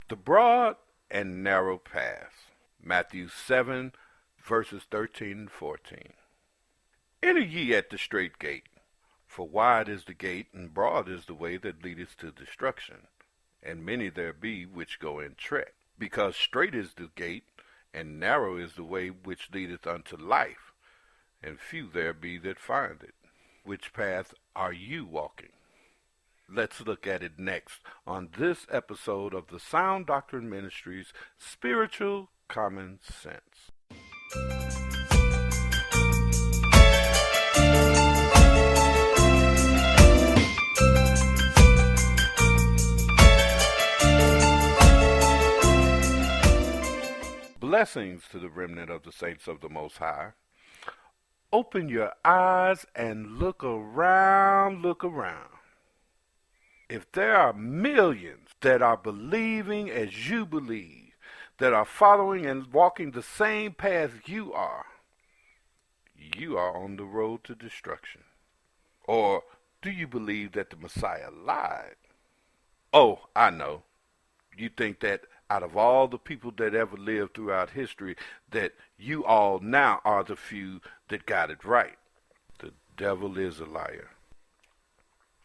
The broad and narrow path. Matthew 7, verses 13 and 14. Enter ye at the strait gate, for wide is the gate, and broad is the way that leadeth to destruction, and many there be which go in thereat. Because strait is the gate, and narrow is the way which leadeth unto life, and few there be that find it. Which path are you walking? Let's look at it next on this episode of the Sound Doctrine Ministries Spiritual Common Sense. Blessings to the remnant of the saints of the Most High. Open your eyes and look around, look around. If there are millions that are believing as you believe, that are following and walking the same path you are on the road to destruction. Or do you believe that the Messiah lied? Oh, I know. You think that out of all the people that ever lived throughout history, that you all now are the few that got it right. The devil is a liar.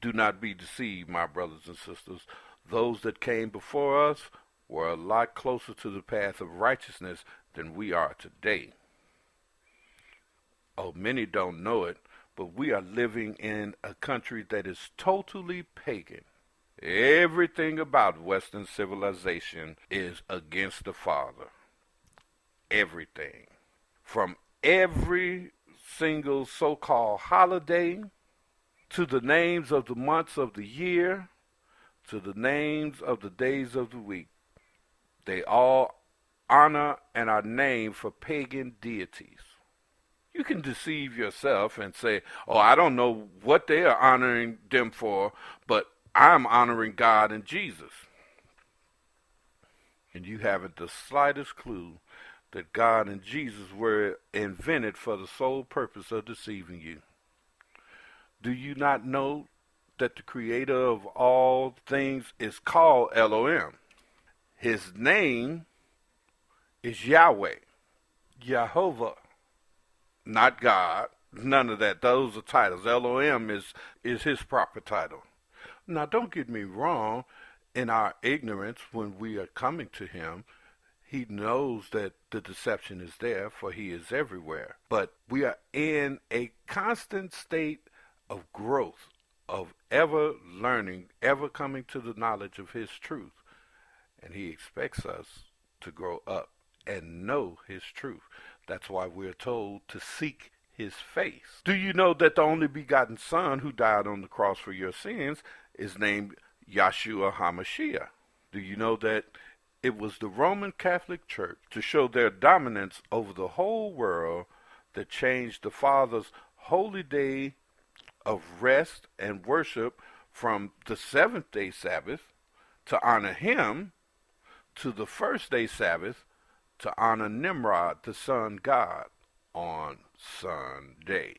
Do not be deceived, my brothers and sisters. Those that came before us were a lot closer to the path of righteousness than we are today. Oh, many don't know it, but we are living in a country that is totally pagan. Everything about Western civilization is against the Father. Everything. From every single so-called holiday, to the names of the months of the year, to the names of the days of the week. They all honor and are named for pagan deities. You can deceive yourself and say, oh, I don't know what they are honoring them for, but I'm honoring God and Jesus. And you haven't the slightest clue that God and Jesus were invented for the sole purpose of deceiving you. Do you not know that the creator of all things is called Elohim? His name is Yahweh, Jehovah, not God, none of that. Those are titles. Elohim is his proper title. Now, don't get me wrong. In our ignorance, when we are coming to him, he knows that the deception is there, for he is everywhere. But we are in a constant state of growth, of ever learning, ever coming to the knowledge of his truth. And he expects us to grow up and know his truth. That's why we're told to seek his face. Do you know that the only begotten Son who died on the cross for your sins is named Yahshua HaMashiach? Do you know that it was the Roman Catholic Church, to show their dominance over the whole world, that changed the Father's holy day of rest and worship from the seventh-day Sabbath to honor him, to the first-day Sabbath to honor Nimrod, the sun god, on Sunday.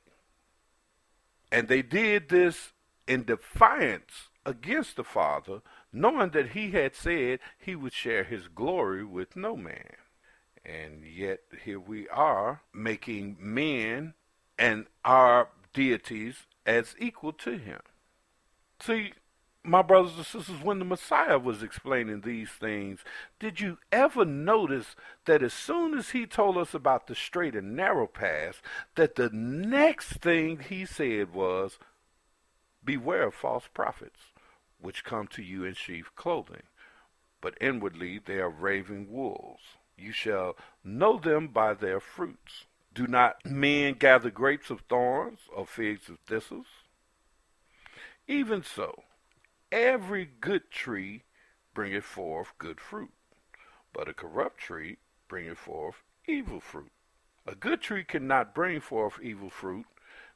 And they did this in defiance against the Father, knowing that he had said he would share his glory with no man. And yet here we are, making men and our deities as equal to him. See, my brothers and sisters, when the Messiah was explaining these things, did you ever notice that as soon as he told us about the straight and narrow path, that the next thing he said was, beware of false prophets, which come to you in sheep's clothing, but inwardly they are raving wolves. You shall know them by their fruits. Do not men gather grapes of thorns or figs of thistles? Even so, every good tree bringeth forth good fruit, but a corrupt tree bringeth forth evil fruit. A good tree cannot bring forth evil fruit,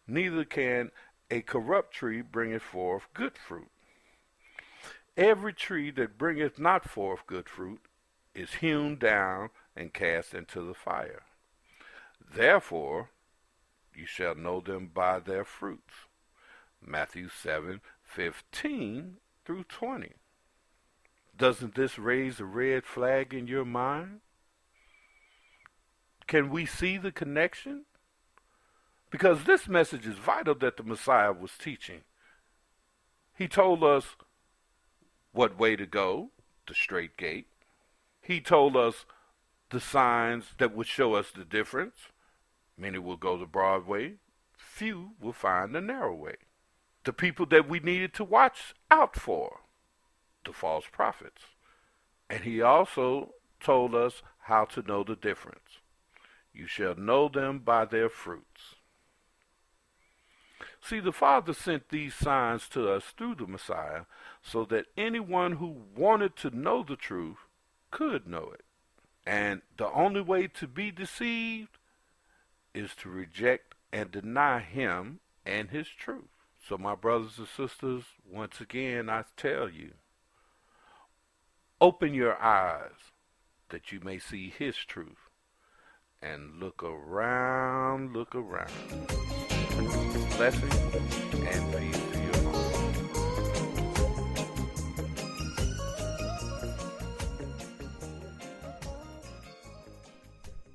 neither can a corrupt tree bringeth forth good fruit. Every tree that bringeth not forth good fruit is hewn down and cast into the fire. Therefore, you shall know them by their fruits. Matthew 7:15 through 20. Doesn't this raise a red flag in your mind? Can we see the connection? Because this message is vital that the Messiah was teaching. He told us what way to go, the straight gate. He told us the signs that would show us the difference. Many will go the broad way. Few will find the narrow way. The people that we needed to watch out for, the false prophets. And he also told us how to know the difference. You shall know them by their fruits. See, the Father sent these signs to us through the Messiah so that anyone who wanted to know the truth could know it. And the only way to be deceived is to reject and deny him and his truth. So my brothers and sisters, once again I tell you, open your eyes that you may see his truth, and look around. Blessings and peace.